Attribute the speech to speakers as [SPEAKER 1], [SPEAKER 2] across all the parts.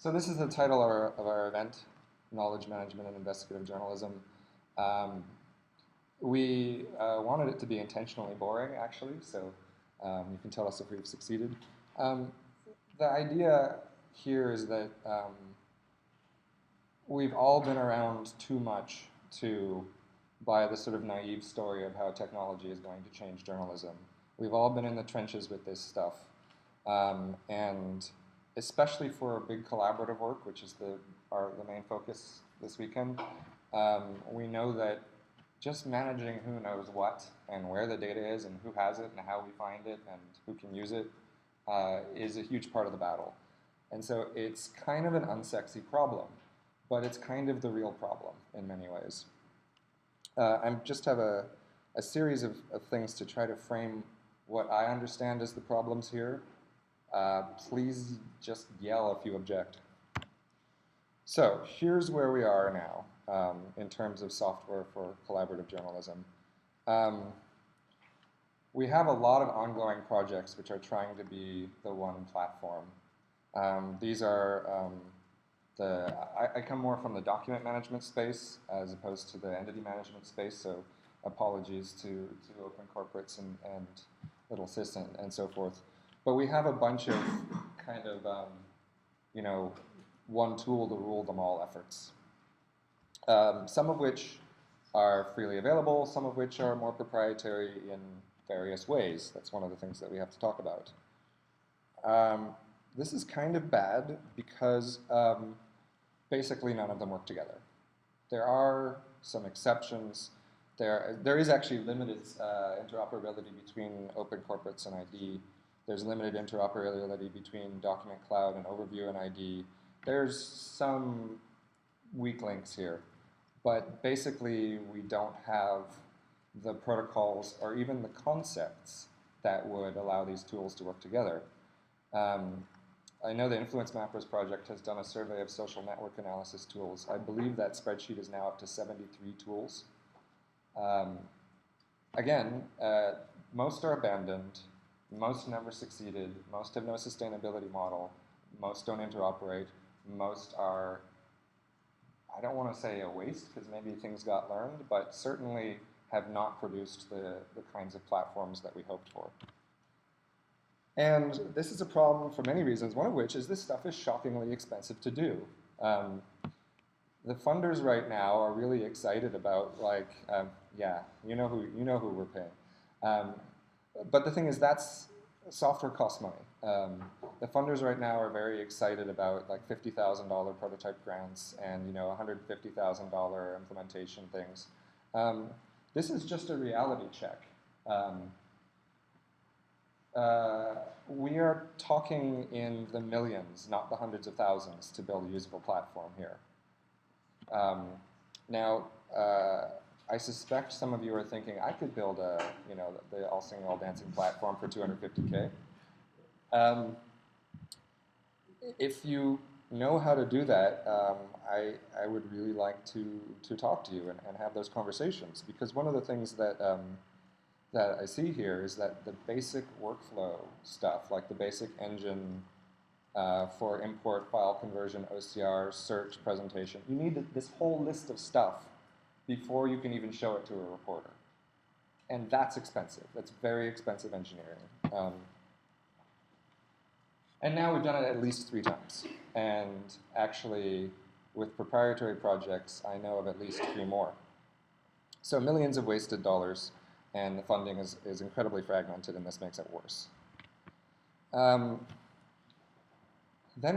[SPEAKER 1] So this is the title of our event, Knowledge Management and Investigative Journalism. Um, we wanted it to be intentionally boring, actually, so you can tell us if we've succeeded. Um, the idea here is that we've all been around too much to buy the sort of naive story of how technology is going to change journalism. We've all been in the trenches with this stuff. And especially for big collaborative work, which is the main focus this weekend, we know that just managing who knows what and where the data is and who has it and how we find it and who can use it is a huge part of the battle. And so it's kind of an unsexy problem, but it's kind of the real problem in many ways. I just have a series of things to try to frame what I understand as the problems here. Please just yell if you object. So here's where we are now in terms of software for collaborative journalism. We have a lot of ongoing projects which are trying to be the one platform. These are I come more from the document management space as opposed to the entity management space, so apologies to open corporates and Little Sys and so forth. But we have a bunch of kind of, one tool to rule them all efforts. Some of which are freely available, some of which are more proprietary in various ways. That's one of the things that we have to talk about. This is kind of bad because basically none of them work together. There are some exceptions. There is actually limited interoperability between open corporates and ID. There's limited interoperability between Document Cloud and Overview and ID. There's some weak links here. But basically, we don't have the protocols or even the concepts that would allow these tools to work together. I know the Influence Mappers project has done a survey of social network analysis tools. I believe that spreadsheet is now up to 73 tools. Again, most are abandoned. Most never succeeded. Most have no sustainability model. Most don't interoperate. Most are, I don't want to say a waste because maybe things got learned, but certainly have not produced the kinds of platforms that we hoped for. And this is a problem for many reasons, one of which is this stuff is shockingly expensive to do. The funders right now are really excited about, yeah, you know who we're paying. But the thing is, software costs money. The funders right now are very excited about like $50,000 prototype grants and $150,000 implementation things. This is just a reality check. We are talking in the millions, not the hundreds of thousands, to build a usable platform here. Now, I suspect some of you are thinking I could build the all singing, all dancing platform for $250K. If you know how to do that, I would really like to talk to you and have those conversations, because one of the things that I see here is that the basic workflow stuff, like the basic engine for import, file conversion, OCR, search, presentation, you need this whole list of stuff before you can even show it to a reporter. And that's expensive. That's very expensive engineering. And now we've done it at least 3 times. And actually, with proprietary projects, I know of at least 3 more. So millions of wasted dollars, and the funding is incredibly fragmented, and this makes it worse. Then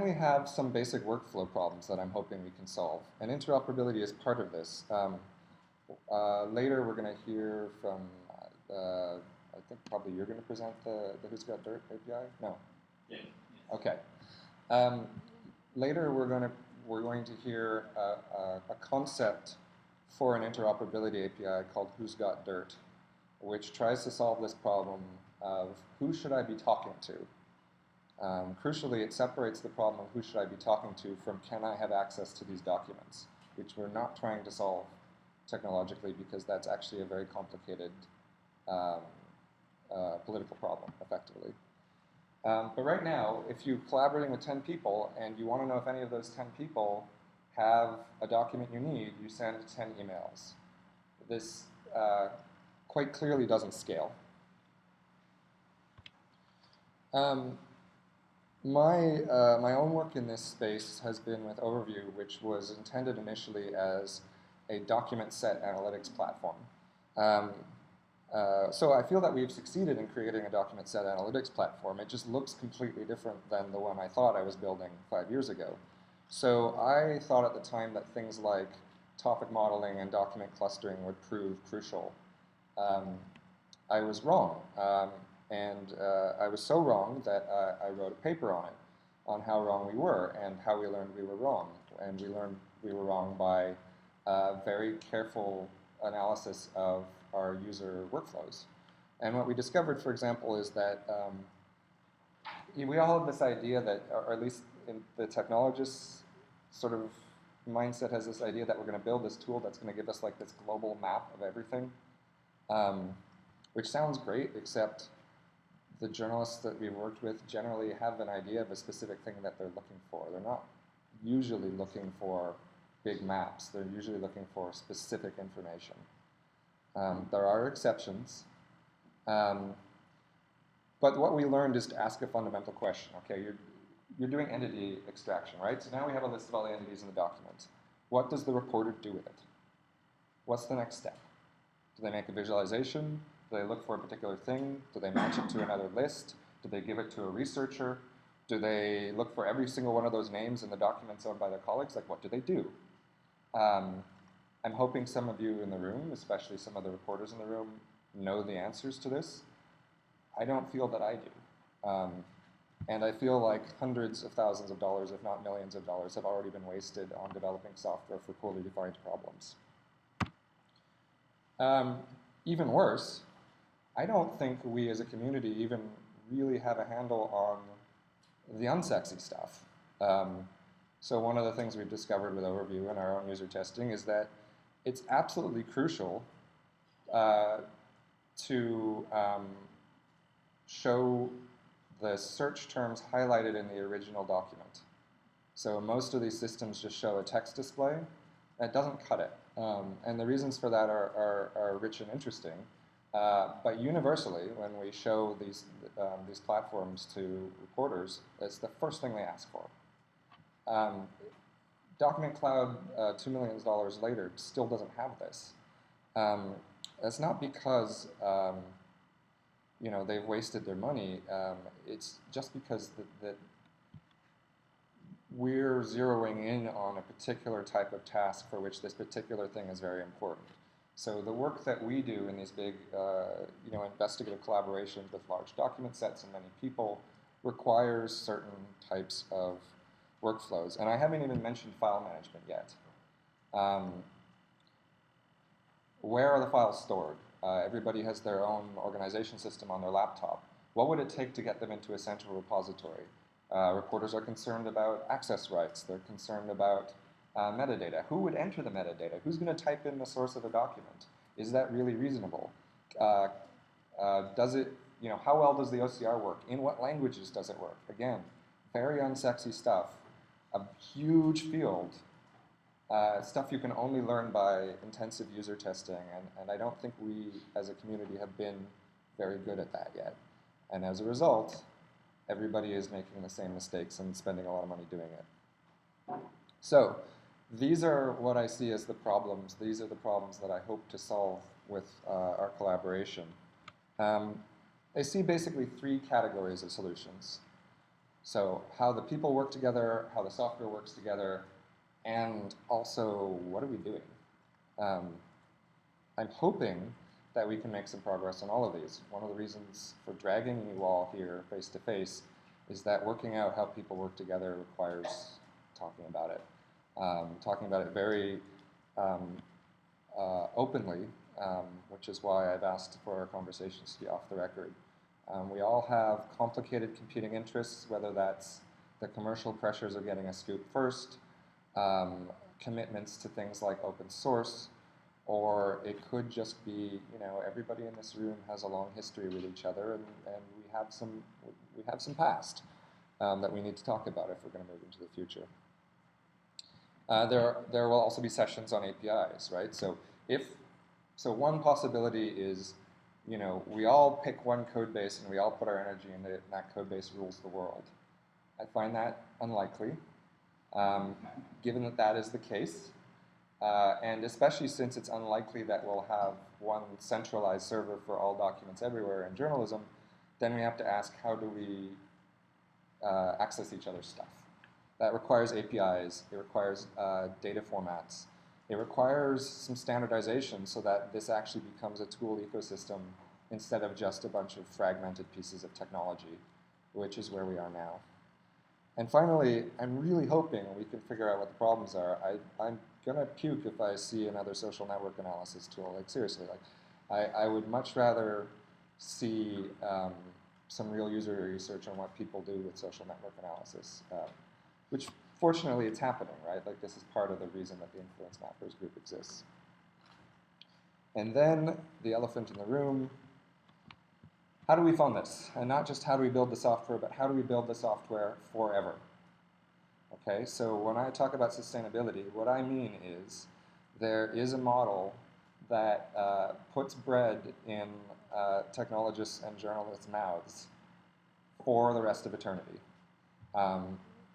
[SPEAKER 1] we have some basic workflow problems that I'm hoping we can solve. And interoperability is part of this. Later, we're going to hear from, I think probably you're going to present the Who's Got Dirt API? No?
[SPEAKER 2] Yeah.
[SPEAKER 1] Okay. Later, we're going to hear a concept for an interoperability API called Who's Got Dirt, which tries to solve this problem of who should I be talking to? Crucially, it separates the problem of who should I be talking to from can I have access to these documents, which we're not trying to solve technologically because that's actually a very complicated political problem, effectively. But right now, if you're collaborating with 10 people and you want to know if any of those 10 people have a document you need, you send 10 emails. This quite clearly doesn't scale. Um, my own work in this space has been with Overview, which was intended initially as a document set analytics platform. So I feel that we've succeeded in creating a document set analytics platform. It just looks completely different than the one I thought I was building 5 years ago. So I thought at the time that things like topic modeling and document clustering would prove crucial. I was wrong. And I was so wrong that I wrote a paper on it, on how wrong we were and how we learned we were wrong. And we learned we were wrong by very careful analysis of our user workflows. And what we discovered, for example, is that we all have this idea that, or at least in the technologists sort of mindset has this idea that we're going to build this tool that's going to give us like this global map of everything, which sounds great, except the journalists that we've worked with generally have an idea of a specific thing that they're looking for. They're not usually looking for big maps. They're usually looking for specific information. There are exceptions. But what we learned is to ask a fundamental question. Okay, you're doing entity extraction, right? So now we have a list of all the entities in the document. What does the reporter do with it? What's the next step? Do they make a visualization? Do they look for a particular thing? Do they match it to another list? Do they give it to a researcher? Do they look for every single one of those names in the documents owned by their colleagues? Like, what do they do? I'm hoping some of you in the room, especially some of the reporters in the room, know the answers to this. I don't feel that I do. And I feel like hundreds of thousands of dollars, if not millions of dollars, have already been wasted on developing software for poorly defined problems. Even worse, I don't think we as a community even really have a handle on the unsexy stuff. So one of the things we've discovered with Overview and our own user testing is that it's absolutely crucial to show the search terms highlighted in the original document. So most of these systems just show a text display. That doesn't cut it. And the reasons for that are rich and interesting. But universally, when we show these platforms to reporters, it's the first thing they ask for. Document Cloud, $2 million later, still doesn't have this. That's not because they've wasted their money. It's just because that we're zeroing in on a particular type of task for which this particular thing is very important. So the work that we do in these big, investigative collaborations with large document sets and many people requires certain types of workflows. And I haven't even mentioned file management yet. Where are the files stored? Everybody has their own organization system on their laptop. What would it take to get them into a central repository? Reporters are concerned about access rights. They're concerned about metadata. Who would enter the metadata? Who's going to type in the source of a document? Is that really reasonable? Does it, how well does the OCR work? In what languages does it work? Again, very unsexy stuff. A huge field. Stuff you can only learn by intensive user testing, and I don't think we as a community have been very good at that yet. And as a result, everybody is making the same mistakes and spending a lot of money doing it. So these are what I see as the problems. These are the problems that I hope to solve with our collaboration. I see basically 3 categories of solutions. So how the people work together, how the software works together, and also what are we doing? I'm hoping that we can make some progress on all of these. One of the reasons for dragging you all here face to face is that working out how people work together requires talking about it very openly, which is why I've asked for our conversations to be off the record. We all have complicated competing interests, whether that's the commercial pressures of getting a scoop first, commitments to things like open source, or it could just be, everybody in this room has a long history with each other, and we have some past that we need to talk about if we're going to move into the future. There will also be sessions on APIs, right? So one possibility is, we all pick one code base and we all put our energy into it, and that code base rules the world. I find that unlikely, given that that is the case, and especially since it's unlikely that we'll have one centralized server for all documents everywhere in journalism, then we have to ask, how do we access each other's stuff? That requires APIs, it requires data formats, it requires some standardization so that this actually becomes a tool ecosystem instead of just a bunch of fragmented pieces of technology, which is where we are now. And finally, I'm really hoping we can figure out what the problems are. I'm gonna puke if I see another social network analysis tool. Like, seriously, I would much rather see some real user research on what people do with social network analysis, which fortunately it's happening, right? Like, this is part of the reason that the Influence Mappers group exists. And then the elephant in the room, how do we fund this? And not just how do we build the software, but how do we build the software forever? Okay, so when I talk about sustainability, what I mean is there is a model that puts bread in technologists and journalists' mouths for the rest of eternity.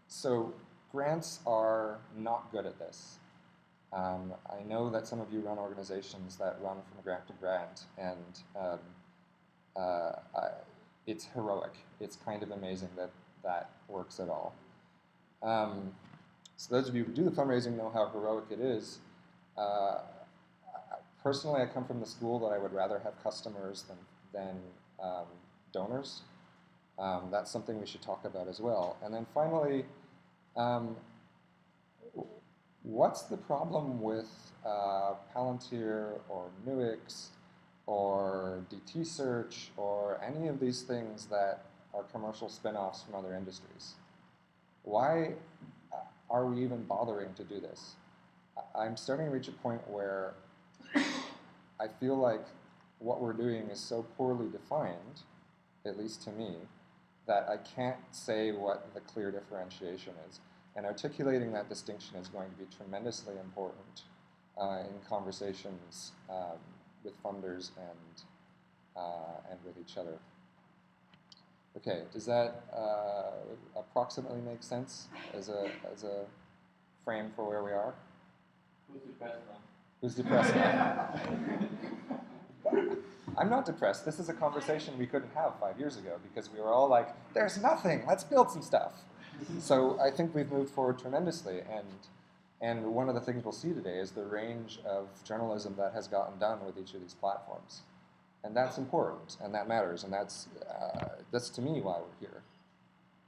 [SPEAKER 1] So grants are not good at this. I know that some of you run organizations that run from grant to grant, and it's heroic. It's kind of amazing that that works at all. So those of you who do the fundraising know how heroic it is. Personally, I come from the school that I would rather have customers than donors. That's something we should talk about as well. And then finally, what's the problem with Palantir or Nuix or DT Search or any of these things that are commercial spin-offs from other industries? Why are we even bothering to do this? I'm starting to reach a point where I feel like what we're doing is so poorly defined, at least to me, that I can't say what the clear differentiation is. And articulating that distinction is going to be tremendously important in conversations with funders and with each other. Okay, does that approximately make sense as a frame for where we are?
[SPEAKER 2] Who's depressed now?
[SPEAKER 1] Who's depressed now? I'm not depressed. This is a conversation we couldn't have 5 years ago because we were all like, there's nothing, let's build some stuff. So I think we've moved forward tremendously, and one of the things we'll see today is the range of journalism that has gotten done with each of these platforms. And that's important, and that matters, and that's to me why we're here.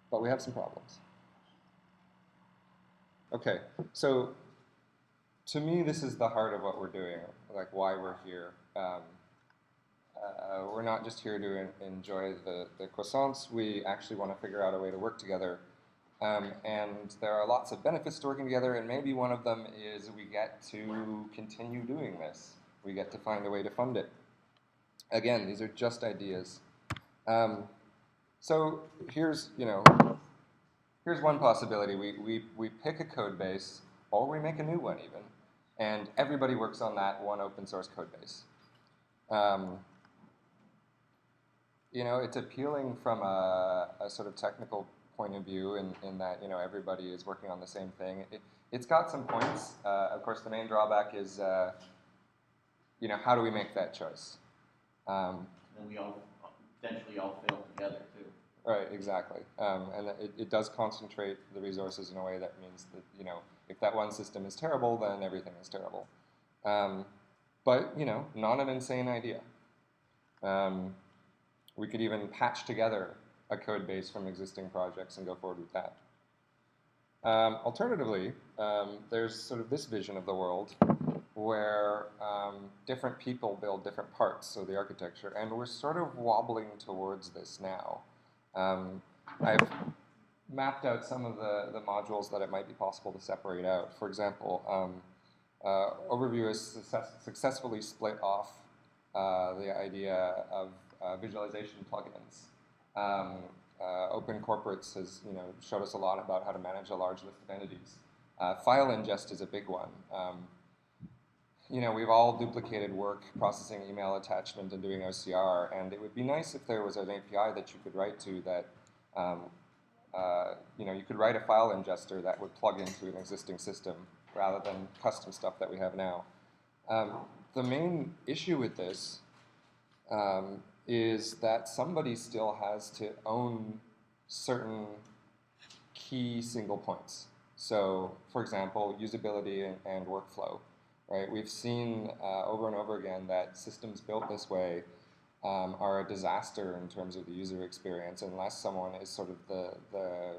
[SPEAKER 1] But we have some problems. Okay, so to me this is the heart of what we're doing, like why we're here. We're not just here to enjoy the croissants, we actually want to figure out a way to work together. And there are lots of benefits to working together, and maybe one of them is we get to continue doing this. We get to find a way to fund it. Again, these are just ideas. So here's one possibility. We pick a code base, or we make a new one even, and everybody works on that one open source code base. It's appealing from a sort of technical point of view in that everybody is working on the same thing. It's got some points. Of course, the main drawback is how do we make that choice?
[SPEAKER 2] And we eventually all fail together too.
[SPEAKER 1] Right, exactly. And it does concentrate the resources in a way that means that if that one system is terrible, then everything is terrible. But not an insane idea. We could even patch together a code base from existing projects and go forward with that. Alternatively, there's sort of this vision of the world where different people build different parts, so the architecture, and we're sort of wobbling towards this now. I've mapped out some of the modules that it might be possible to separate out. For example, Overview has successfully split off the idea of visualization plugins Open corporates has showed us a lot about how to manage a large list of entities. File ingest is a big one. We've all duplicated work processing email attachment and doing OCR, and it would be nice if there was an API that you could write to that, you could write a file ingester that would plug into an existing system rather than custom stuff that we have now. The main issue with this is that somebody still has to own certain key single points. So, for example, usability and workflow. Right? We've seen over and over again that systems built this way are a disaster in terms of the user experience unless someone is sort of the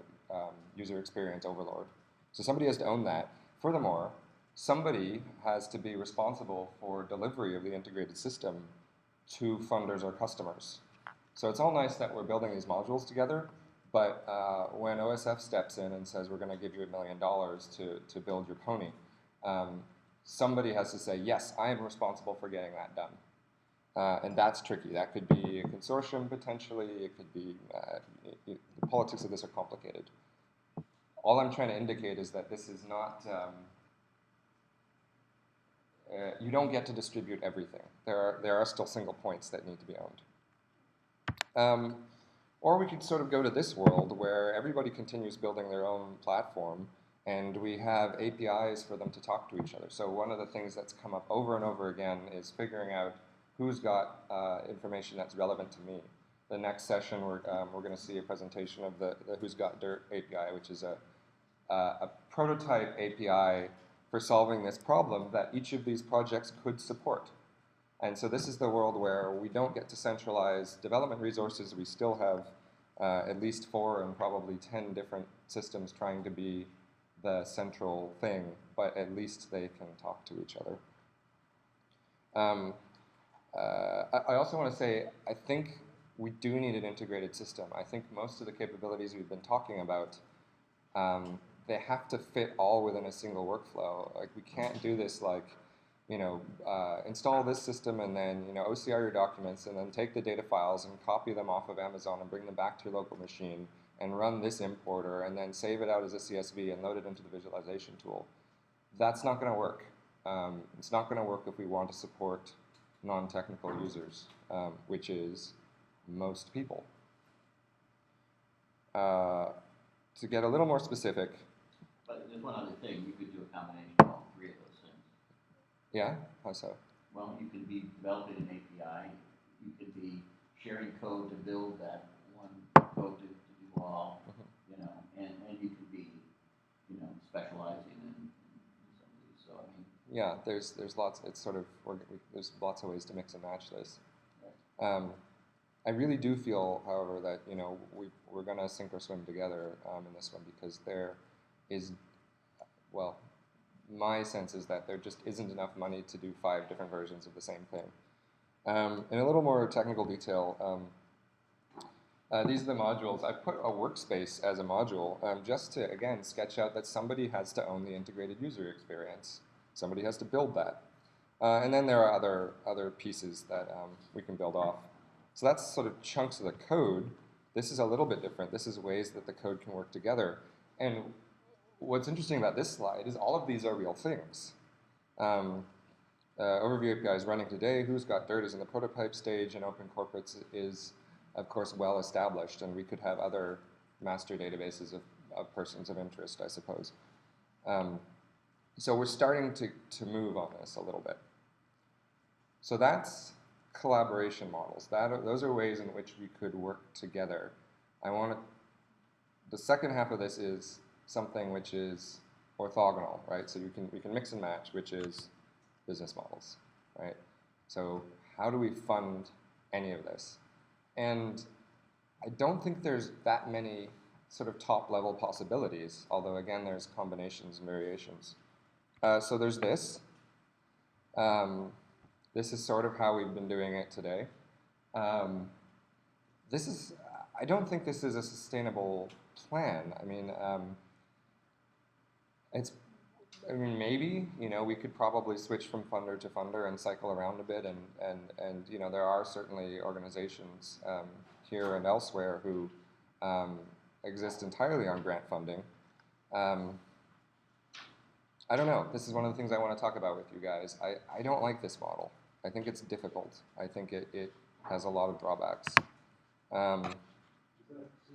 [SPEAKER 1] user experience overlord. So somebody has to own that. Furthermore, somebody has to be responsible for delivery of the integrated system to funders or customers. So it's all nice that we're building these modules together, but when OSF steps in and says we're going to give you $1 million to build your pony, somebody has to say, yes, I am responsible for getting that done. And that's tricky. That could be a consortium potentially. It could be, the politics of this are complicated. All I'm trying to indicate is that this is not, you don't get to distribute everything. There are still single points that need to be owned. Or we could sort of go to this world where everybody continues building their own platform and we have APIs for them to talk to each other. So one of the things that's come up over and over again is figuring out who's got information that's relevant to me. The next session, we're going to see a presentation of the Who's Got Dirt API, which is a prototype API for solving this problem that each of these projects could support. And so this is the world where we don't get to centralize development resources. We still have at least 4 and probably 10 different systems trying to be the central thing, but at least they can talk to each other. I also want to say, I think we do need an integrated system. I think most of the capabilities we've been talking about, they have to fit all within a single workflow. Like, we can't do this like, install this system and then, OCR your documents and then take the data files and copy them off of Amazon and bring them back to your local machine and run this importer and then save it out as a CSV and load it into the visualization tool. That's not going to work. It's not going to work if we want to support non-technical users, which is most people. To get a little more specific.
[SPEAKER 2] But there's one other thing. You could do a combination of all 3 of those things.
[SPEAKER 1] Yeah? How so?
[SPEAKER 2] Well, you could be developing an API. You could be sharing code to build that one code to do all, and you could be, specializing in some of these. So, I mean.
[SPEAKER 1] Yeah, there's lots, it's sort of, there's lots of ways to mix and match this.
[SPEAKER 2] Right.
[SPEAKER 1] I really do feel, however, that, we're going to sink or swim together in this one because there is, well, my sense is that there just isn't enough money to do 5 different versions of the same thing. In a little more technical detail, these are the modules. I put a workspace as a module just to, again, sketch out that somebody has to own the integrated user experience. Somebody has to build that. And then there are other pieces that we can build off. So that's sort of chunks of the code. This is a little bit different. This is ways that the code can work together. And what's interesting about this slide is all of these are real things. Overview API is running today. Who's Got Dirt is in the prototype stage, and Open Corporates is, of course, well established. And we could have other master databases of persons of interest, I suppose. So we're starting to move on this a little bit. So that's collaboration models. Those are ways in which we could work together. The second half of this is something which is orthogonal, right? So we can mix and match, which is business models, right? So how do we fund any of this? And I don't think there's that many sort of top-level possibilities, although, again, there's combinations and variations. So there's this. This is sort of how we've been doing it today. I don't think this is a sustainable plan. I mean, maybe, we could probably switch from funder to funder and cycle around a bit, and there are certainly organizations here and elsewhere who exist entirely on grant funding. I don't know. This is one of the things I want to talk about with you guys. I don't like this model. I think it's difficult. I think it has a lot of drawbacks.
[SPEAKER 3] Is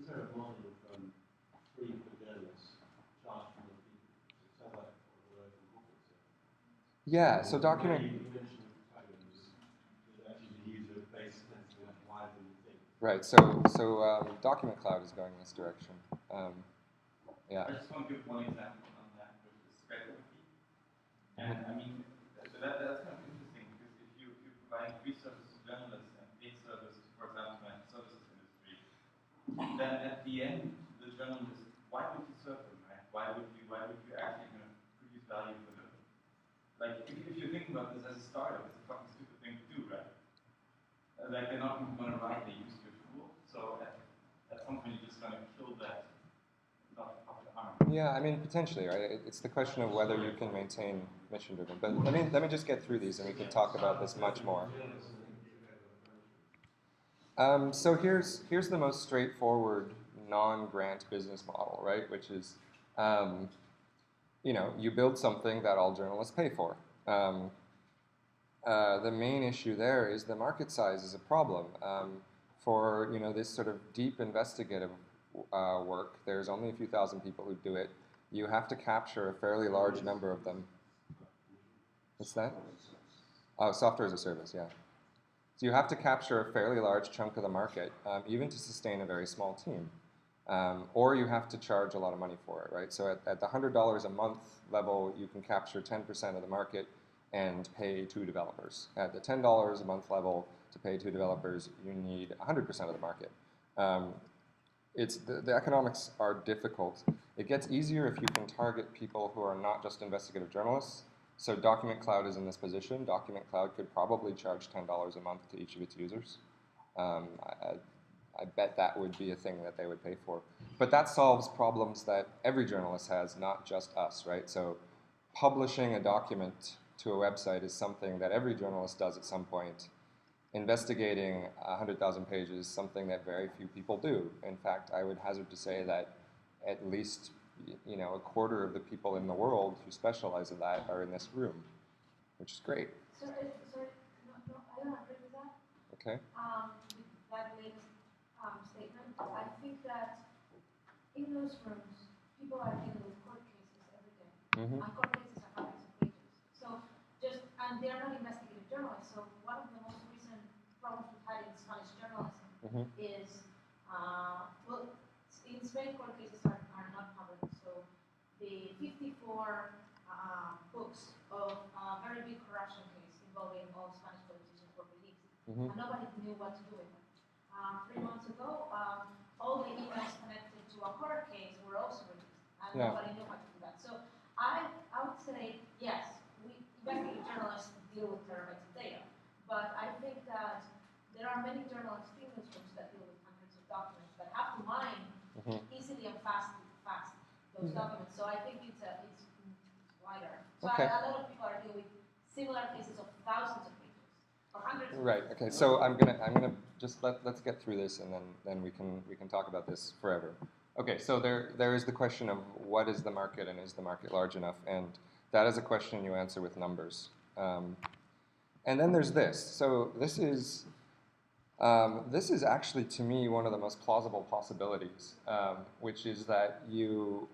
[SPEAKER 3] there a model of free for journalists, charge for the people? It sounds like all the way from corporate sector.
[SPEAKER 1] Yeah, so document...
[SPEAKER 3] You mentioned tokens that actually the user base tends to be much wider than you think.
[SPEAKER 1] Right, so Document Cloud is going in this direction. Yeah.
[SPEAKER 4] I just want to give one example on that, which is spectrography. And I mean, so that's kind of interesting because if you're providing free service to journalists and paid service to, for example, financial services industry, then at the end, the journalist, why would you serve them, right? Why would you actually kind of produce value for them? Like, if you're thinking about this as a startup, it's a fucking stupid thing to do, right? Like, they're not going to write the use your tool, so at some point you're just going to kill that.
[SPEAKER 1] Yeah, I mean, potentially, right? It's the question of whether you can maintain mission-driven. But let me just get through these, and we can talk about this much more. So here's the most straightforward non-grant business model, right? Which is, you build something that all journalists pay for. The main issue there is the market size is a problem. For this sort of deep investigative work, there's only a few thousand people who do it. You have to capture a fairly large number of them. What's that? Oh, software as a service, yeah. So you have to capture a fairly large chunk of the market, even to sustain a very small team. Or you have to charge a lot of money for it, right? So at the $100 a month level, you can capture 10% of the market and pay 2 developers. At the $10 a month level, to pay 2 developers, you need 100% of the market. The economics are difficult. It gets easier if you can target people who are not just investigative journalists. So Document Cloud is in this position. Document Cloud could probably charge $10 a month to each of its users. I bet that would be a thing that they would pay for. But that solves problems that every journalist has, not just us, right? So publishing a document to a website is something that every journalist does at some point. Investigating 100,000 pages is something that very few people do. In fact, I would hazard to say that at least a quarter of the people in the world who specialize in that are in this room, which is great.
[SPEAKER 5] Sorry, no, I don't agree with that.
[SPEAKER 1] Okay.
[SPEAKER 5] With that latest statement, I think that in those rooms, people are dealing with court cases every day.
[SPEAKER 1] Mm-hmm.
[SPEAKER 5] And court cases are hundreds of pages. So and they are not investigative journalists. So one of the most recent problems we've had in Spanish journalism is, in Spain, court cases are not public. So the 54 books of a very big corruption case involving all Spanish politicians were released, and nobody knew what to do with them. 3 months ago, all the emails connected to a court case were also released, and nobody knew how to do that. So I would say, yes, investigative journalists deal with terabytes of data, but I think that there are many journalists in those rooms that deal with hundreds of documents that have to mine easily and fast those documents. So I think it's wider. So a lot of people are dealing with similar cases of thousands of pages or hundreds.
[SPEAKER 1] Right. Okay. So I'm gonna just let's get through this, and then we can talk about this forever. Okay. So there is the question of what is the market, and is the market large enough? And that is a question you answer with numbers. And then there's this. So this is actually, to me, one of the most plausible possibilities, which is that you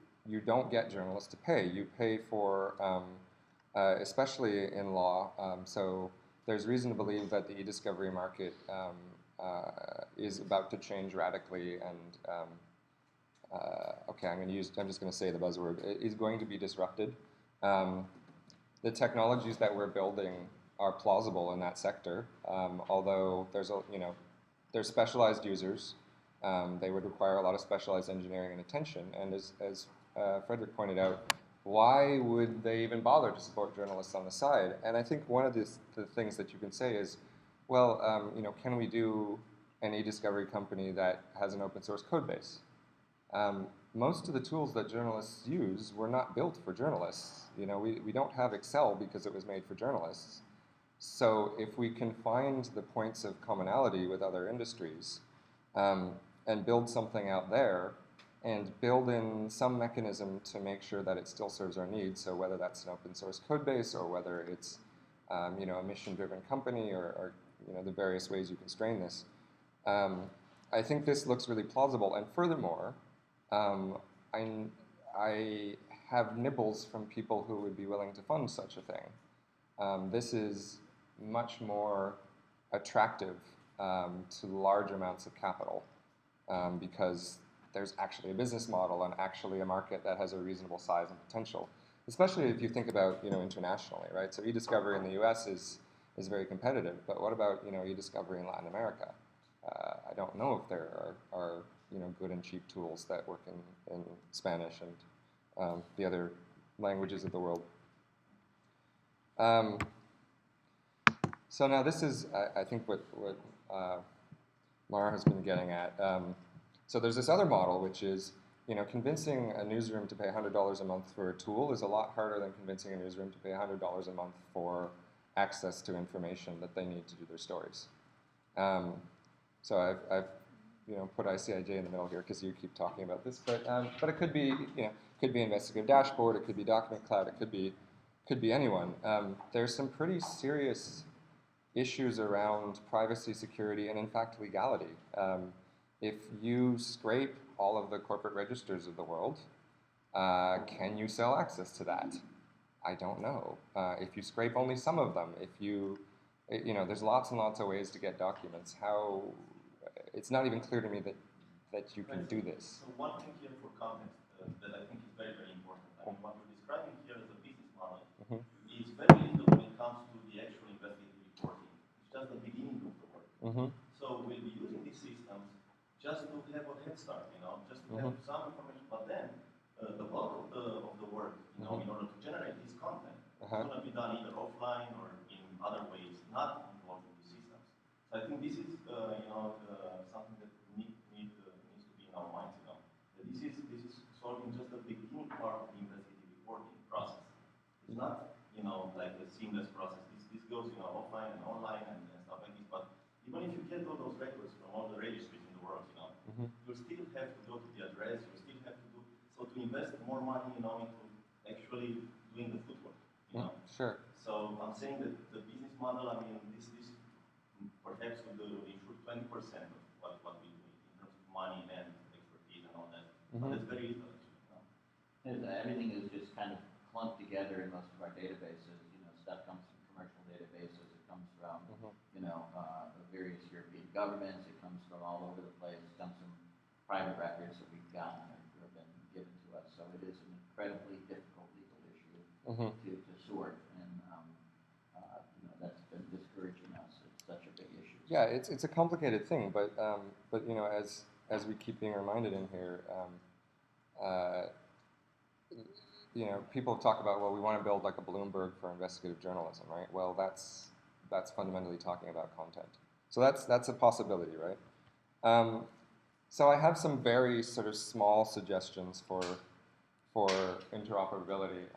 [SPEAKER 1] don't get journalists to pay. You pay for, especially in law. So there's reason to believe that the e-discovery market is about to change radically. And okay, I'm just going to say the buzzword. It is going to be disrupted. The technologies that we're building are plausible in that sector, although there's specialized users. They would require a lot of specialized engineering and attention. And as Frederick pointed out, why would they even bother to support journalists on the side? And I think one of the things that you can say is, well, can we do an e-discovery company that has an open source code base? Most of the tools that journalists use were not built for journalists. We don't have Excel because it was made for journalists. So if we can find the points of commonality with other industries, and build something out there and build in some mechanism to make sure that it still serves our needs. So whether that's an open source code base or whether it's a mission-driven company or the various ways you constrain this, I think this looks really plausible. And furthermore, I have nibbles from people who would be willing to fund such a thing. This is much more attractive to large amounts of capital because there's actually a business model and actually a market that has a reasonable size and potential, especially if you think about internationally, right? So e-discovery in the U.S. is very competitive, but what about e-discovery in Latin America? I don't know if there are good and cheap tools that work in Spanish and the other languages of the world. So now this is, I think, what Mara has been getting at. So there's this other model, which is, convincing a newsroom to pay $100 a month for a tool is a lot harder than convincing a newsroom to pay $100 a month for access to information that they need to do their stories. So I've put ICIJ in the middle here because you keep talking about this, but it could be, could be Investigative Dashboard, it could be Document Cloud, it could be anyone. There's some pretty serious issues around privacy, security, and in fact legality. If you scrape all of the corporate registers of the world, can you sell access to that? I don't know. If you scrape only some of them, there's lots and lots of ways to get documents. It's not even clear to me that you can do this.
[SPEAKER 3] So one thing here for context that I think is very, very important. I mean, what we're describing here as a business model is very little when it comes to the actual investigative reporting. It's just the beginning of the work. So we'll be using these systems just to have a head start, just to have some information. But then the bulk of the work, in order to generate this content, is going to be done either offline or in other ways, not involving the systems. So I think this is, something that needs to be in our minds, that this is solving just the beginning part of the investigative reporting process. It's not, like a seamless process. This goes, offline and online and stuff like this. But even if you get all those records from all the registries in the world, you still have to go to the address. You still have to to invest more money, into actually doing the footwork.
[SPEAKER 1] Sure.
[SPEAKER 3] So I'm saying that the business model, I mean, this perhaps would ensure 20% of what we do in terms of money and expertise and all that. But it's very little, actually.
[SPEAKER 2] Everything is just kind of clumped together in most of our databases. Stuff comes from commercial databases. It comes from, the various European governments. It comes from all over the place. It comes from private records that we've gotten or been given to us. So it is an incredibly difficult legal issue to sort, and that's been discouraging us. It's such a big issue.
[SPEAKER 1] Yeah, it's a complicated thing, but as we keep being reminded in here, people talk about, well, we want to build like a Bloomberg for investigative journalism, right? Well, that's fundamentally talking about content. So that's a possibility, right? So I have some very sort of small suggestions for interoperability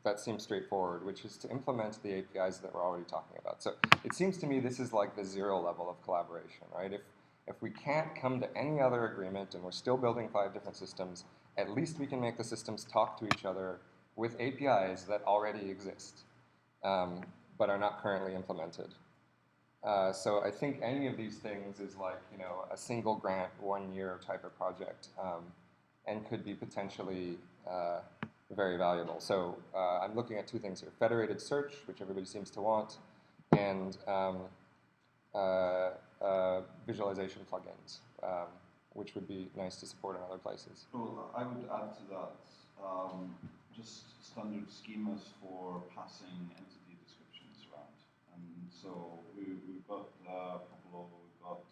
[SPEAKER 1] that seem straightforward, which is to implement the APIs that we're already talking about. So it seems to me this is like the 0 level of collaboration, right? If we can't come to any other agreement and we're still building 5 different systems, at least we can make the systems talk to each other with APIs that already exist, but are not currently implemented. So I think any of these things is like, a single grant, 1 year type of project, and could be potentially very valuable. So I'm looking at 2 things here: federated search, which everybody seems to want, and visualization plugins, which would be nice to support in other places.
[SPEAKER 6] Well, I would add to that just standard schemas for passing entity descriptions around. And so we've got Popolo, we've got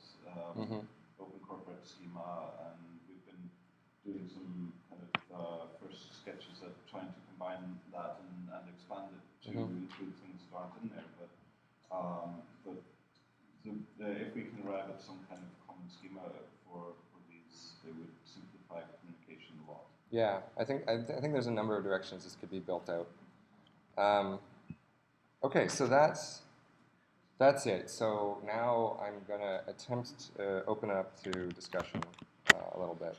[SPEAKER 6] Open Corporate Schema, and we've been doing some kind of first sketches at trying to combine that and expand it to include things that aren't in there. But if we can arrive at some kind of common schema for these, they would simplify communication a lot.
[SPEAKER 1] Yeah, I think there's a number of directions this could be built out. Okay, so that's That's it. So now I'm going to attempt to open up to discussion a little bit.